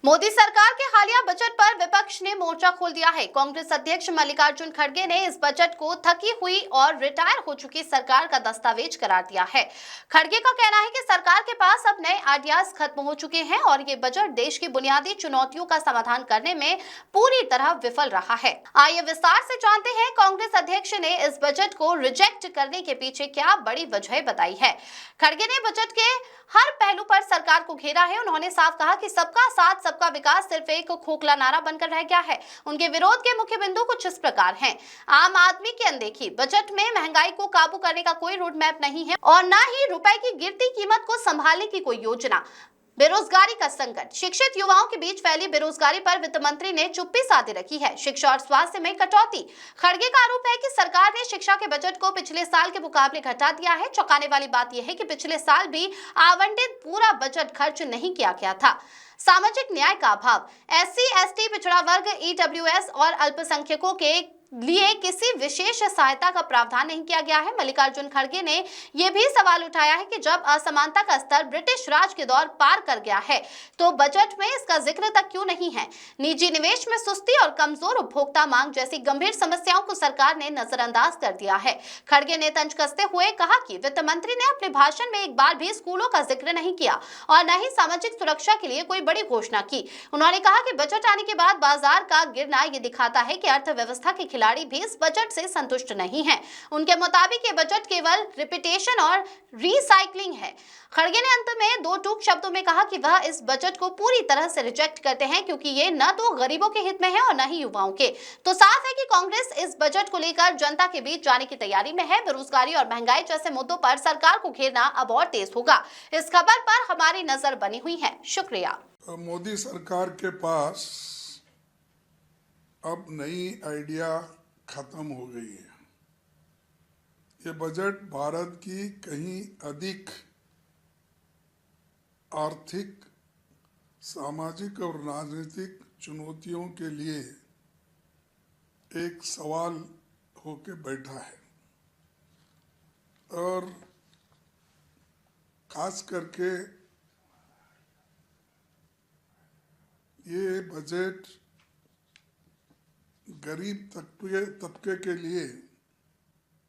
मोदी सरकार के हालिया बजट पर विपक्ष ने मोर्चा खोल दिया है। कांग्रेस अध्यक्ष मल्लिकार्जुन खड़गे ने इस बजट को थकी हुई और रिटायर हो चुकी सरकार का दस्तावेज करार दिया है। खड़गे का कहना है कि सरकार के पास अब नए आइडियाज खत्म हो चुके हैं और ये बजट देश की बुनियादी चुनौतियों का समाधान करने में पूरी तरह विफल रहा है। आइए विस्तार से जानते हैं कांग्रेस अध्यक्ष ने इस बजट को रिजेक्ट करने के पीछे क्या बड़ी वजह बताई है। खड़गे ने बजट के हर पहलू पर सरकार को घेरा है। उन्होंने साफ कहा कि सबका साथ सबका विकास सिर्फ एक खोखला नारा बनकर रह गया है। उनके विरोध के मुख्य बिंदु कुछ इस प्रकार हैं। आम आदमी की अनदेखी, बजट में महंगाई को काबू करने का कोई रोड मैप नहीं है और न ही रुपए की गिरती कीमत को संभालने की कोई योजना। बेरोजगारी का संकट, शिक्षित युवाओं के बीच फैली बेरोजगारी पर वित्त मंत्री ने चुप्पी साधे रखी है। शिक्षा और स्वास्थ्य में कटौती, खड़गे का आरोप है कि सरकार ने शिक्षा के बजट को पिछले साल के मुकाबले घटा दिया है। चौंकाने वाली बात यह है कि पिछले साल भी आवंटित पूरा बजट खर्च नहीं किया गया था। सामाजिक न्याय का अभाव, एससी एसटी, पिछड़ा वर्ग, ईडब्ल्यूएस और अल्पसंख्यकों के लिए किसी विशेष सहायता का प्रावधान नहीं किया गया है। मल्लिकार्जुन खड़गे ने यह भी सवाल उठाया है कि जब असमानता का स्तर ब्रिटिश राज के दौर पार कर गया है तो बजट में इसका जिक्र तक क्यों नहीं है। निजी निवेश में सुस्ती और कमजोर उपभोक्ता मांग जैसी गंभीर समस्याओं को सरकार ने नजरअंदाज कर दिया है। खड़गे ने तंज कसते हुए कहा कि वित्त मंत्री ने अपने भाषण में एक बार भी स्कूलों का जिक्र नहीं किया और न ही सामाजिक सुरक्षा के लिए कोई बड़ी घोषणा की। उन्होंने कहा कि बजट आने के बाद बाजार का गिरना ये दिखाता है कि अर्थव्यवस्था के खिलाड़ी भी इस बजट से संतुष्ट नहीं हैं। उनके मुताबिक ये बजट केवल रिपीटेशन और रिसाइकलिंग है। खड़गे ने अंत में दो टूक शब्दों में कहा कि वह इस बजट को पूरी तरह से रिजेक्ट करते हैं क्योंकि ये न तो गरीबों के हित में है और न ही युवाओं के। तो साफ है कि कांग्रेस इस बजट को लेकर जनता के बीच जाने की तैयारी में है। बेरोजगारी और महंगाई जैसे मुद्दों पर सरकार को घेरना अब और तेज होगा। इस खबर पर हमारी नजर बनी हुई है। शुक्रिया। मोदी सरकार के पास अब नई आइडिया खत्म हो गई है। ये बजट भारत की कहीं अधिक आर्थिक, सामाजिक और राजनीतिक चुनौतियों के लिए एक सवाल होके बैठा है और खास करके ये बजट गरीब तबके के लिए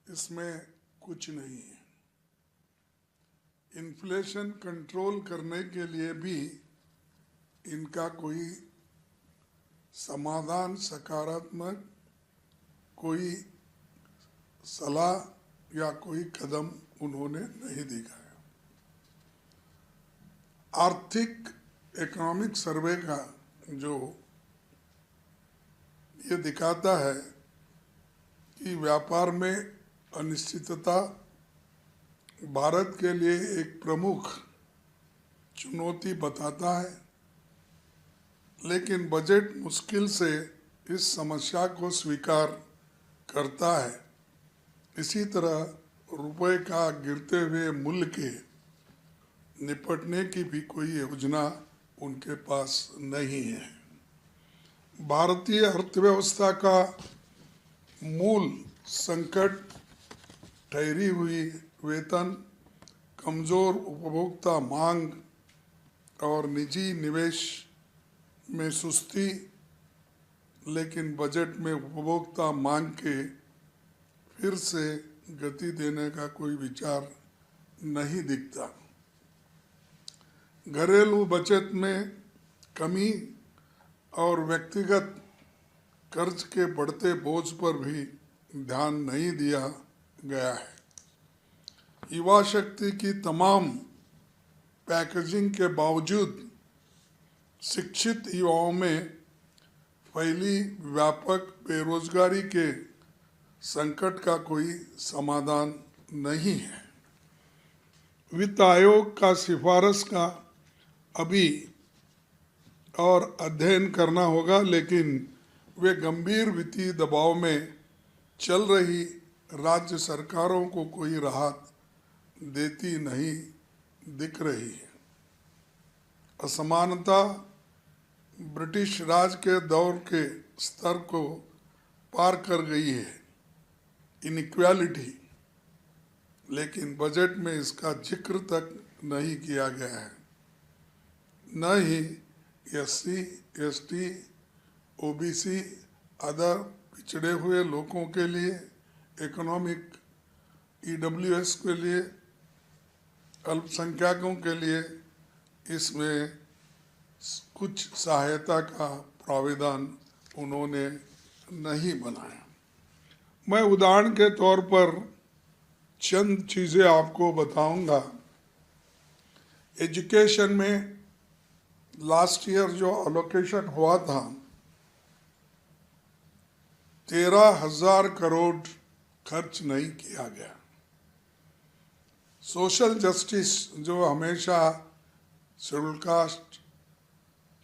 इसमें कुछ नहीं है। इन्फ्लेशन कंट्रोल करने के लिए भी इनका कोई समाधान, सकारात्मक कोई सलाह या कोई कदम उन्होंने नहीं दिखाया। आर्थिक इकोनॉमिक सर्वे का जो ये दिखाता है कि व्यापार में अनिश्चितता भारत के लिए एक प्रमुख चुनौती बताता है, लेकिन बजट मुश्किल से इस समस्या को स्वीकार करता है। इसी तरह रुपए का गिरते हुए मूल्य के निपटने की भी कोई योजना उनके पास नहीं है। भारतीय अर्थव्यवस्था का मूल संकट ठहरी हुई वेतन, कमजोर उपभोक्ता मांग और निजी निवेश में सुस्ती, लेकिन बजट में उपभोक्ता मांग के फिर से गति देने का कोई विचार नहीं दिखता। घरेलू बचत में कमी और व्यक्तिगत कर्ज के बढ़ते बोझ पर भी ध्यान नहीं दिया गया है। युवा शक्ति की तमाम पैकेजिंग के बावजूद शिक्षित युवाओं में फैली व्यापक बेरोजगारी के संकट का कोई समाधान नहीं है। वित्त आयोग का सिफारिश का अभी और अध्ययन करना होगा, लेकिन वे गंभीर वित्तीय दबाव में चल रही राज्य सरकारों को कोई राहत देती नहीं दिख रही है। असमानता ब्रिटिश राज के दौर के स्तर को पार कर गई है, इनइक्वालिटी, लेकिन बजट में इसका जिक्र तक नहीं किया गया है। न ही एससी, एसटी, ओबीसी, अदर पिछड़े हुए लोगों के लिए, इकोनॉमिक ईडब्ल्यूएस के लिए, अल्पसंख्यकों के लिए इसमें कुछ सहायता का प्रावधान उन्होंने नहीं बनाया। मैं उदाहरण के तौर पर चंद चीज़ें आपको बताऊंगा। एजुकेशन में लास्ट ईयर जो अलोकेशन हुआ था 13,000 करोड़ खर्च नहीं किया गया। सोशल जस्टिस जो हमेशा शेड्यूल कास्ट,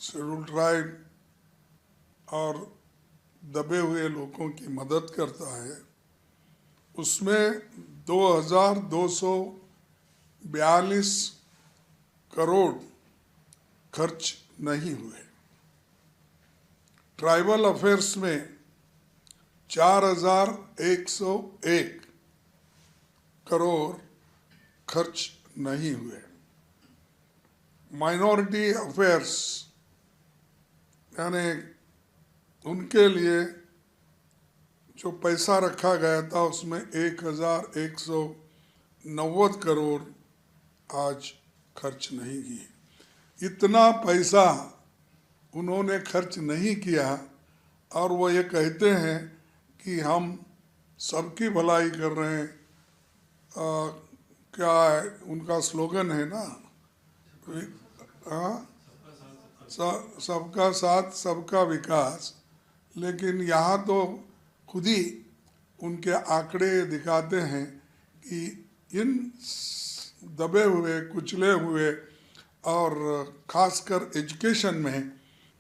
शेड्यूल ट्राइब और दबे हुए लोगों की मदद करता है, उसमें 2,242 करोड़ खर्च नहीं हुए। ट्राइबल अफेयर्स में 4,101 करोड़ खर्च नहीं हुए। माइनॉरिटी अफेयर्स यानी उनके लिए जो पैसा रखा गया था उसमें 1,190 करोड़ आज खर्च नहीं किए। इतना पैसा उन्होंने खर्च नहीं किया और वो ये कहते हैं कि हम सबकी भलाई कर रहे हैं। क्या है उनका स्लोगन है ना, सबका साथ सबका विकास। लेकिन यहाँ तो खुद ही उनके आंकड़े दिखाते हैं कि इन दबे हुए, कुचले हुए और खासकर एजुकेशन में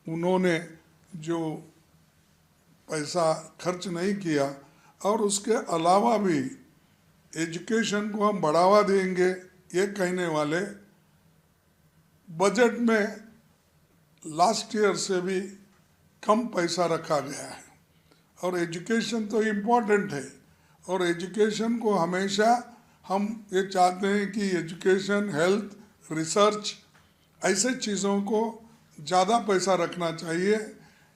उन्होंने जो पैसा खर्च नहीं किया, और उसके अलावा भी एजुकेशन को हम बढ़ावा देंगे ये कहने वाले बजट में लास्ट ईयर से भी कम पैसा रखा गया है। और एजुकेशन तो इम्पोर्टेंट है, और एजुकेशन को हमेशा हम ये चाहते हैं कि एजुकेशन, हेल्थ, रिसर्च ऐसे चीज़ों को ज़्यादा पैसा रखना चाहिए।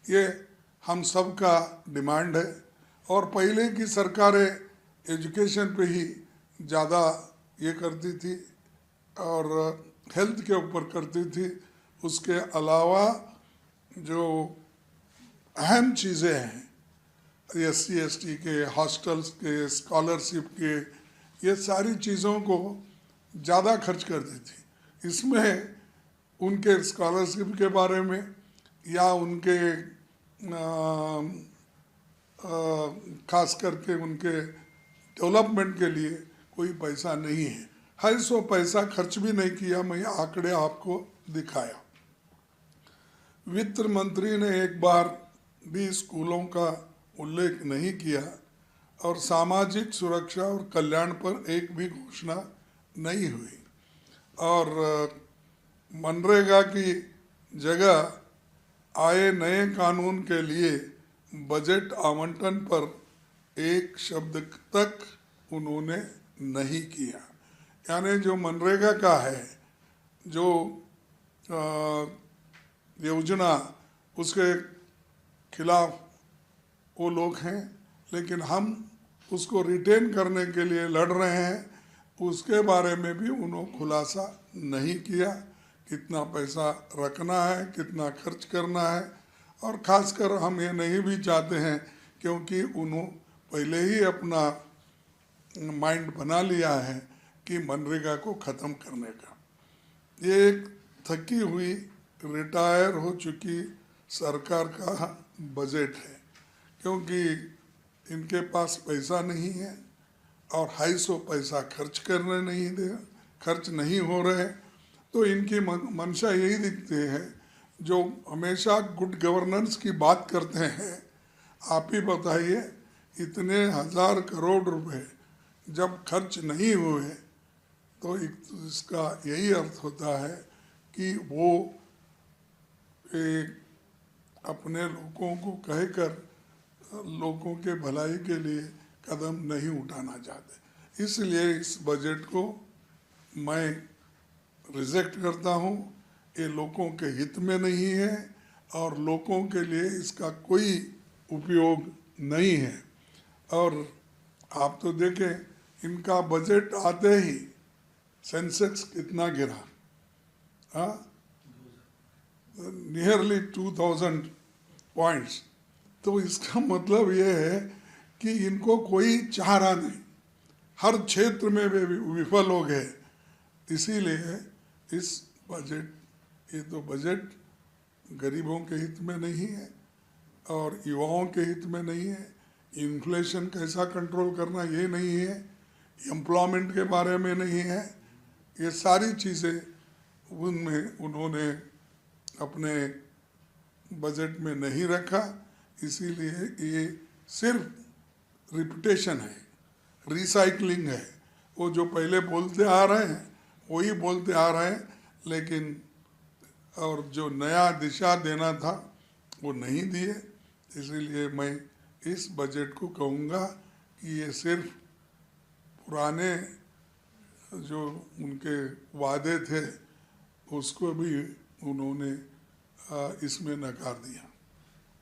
ये हम सब का डिमांड है। और पहले की सरकारें एजुकेशन पे ही ज़्यादा ये करती थी और हेल्थ के ऊपर करती थी। उसके अलावा जो अहम चीज़ें हैं SC ST के, हॉस्टल्स के, स्कॉलरशिप के, ये सारी चीज़ों को ज़्यादा खर्च करती थी। इसमें उनके स्कॉलरशिप के बारे में या उनके खास करके उनके डेवलपमेंट के लिए कोई पैसा नहीं है। 250 पैसा खर्च भी नहीं किया। मैं आंकड़े आपको दिखाया। वित्त मंत्री ने एक बार भी स्कूलों का उल्लेख नहीं किया और सामाजिक सुरक्षा और कल्याण पर एक भी घोषणा नहीं हुई। और मनरेगा की जगह आए नए कानून के लिए बजट आवंटन पर एक शब्द तक उन्होंने नहीं किया। यानी जो मनरेगा का है, जो योजना, उसके खिलाफ वो लोग हैं, लेकिन हम उसको रिटेन करने के लिए लड़ रहे हैं। उसके बारे में भी उन्होंने खुलासा नहीं किया, कितना पैसा रखना है, कितना खर्च करना है। और ख़ासकर हम ये नहीं भी चाहते हैं, क्योंकि उन्होंने पहले ही अपना माइंड बना लिया है कि मनरेगा को ख़त्म करने का। ये एक थकी हुई, रिटायर हो चुकी सरकार का बजट है, क्योंकि इनके पास पैसा नहीं है और 250 पैसा खर्च नहीं हो रहे। तो इनकी मंशा यही दिखती है, जो हमेशा गुड गवर्नेंस की बात करते हैं। आप ही बताइए, इतने 1,000 करोड़ रुपए जब खर्च नहीं हुए तो इसका यही अर्थ होता है कि वो एक अपने लोगों को कहकर लोगों के भलाई के लिए कदम नहीं उठाना चाहते। इसलिए इस बजट को मैं रिजेक्ट करता हूँ। ये लोगों के हित में नहीं है और लोगों के लिए इसका कोई उपयोग नहीं है। और आप तो देखें इनका बजट आते ही सेंसेक्स कितना गिरा, हाँ, नियरली 2000 पॉइंट्स। तो इसका मतलब ये है कि इनको कोई चाह रहा नहीं, हर क्षेत्र में वे विफल हो गए। इसीलिए इस बजट, ये तो बजट गरीबों के हित में नहीं है और युवाओं के हित में नहीं है, इन्फ्लेशन कैसा कंट्रोल करना ये नहीं है, एम्प्लॉयमेंट के बारे में नहीं है, ये सारी चीज़ें उनमें उन्होंने अपने बजट में नहीं रखा। इसीलिए ये सिर्फ रिपीटेशन है, रिसाइकलिंग है। वो जो पहले बोलते आ रहे हैं वही बोलते आ रहे हैं, लेकिन और जो नया दिशा देना था वो नहीं दिए। इसीलिए मैं इस बजट को कहूँगा कि ये सिर्फ पुराने जो उनके वादे थे उसको भी उन्होंने इसमें नकार दिया।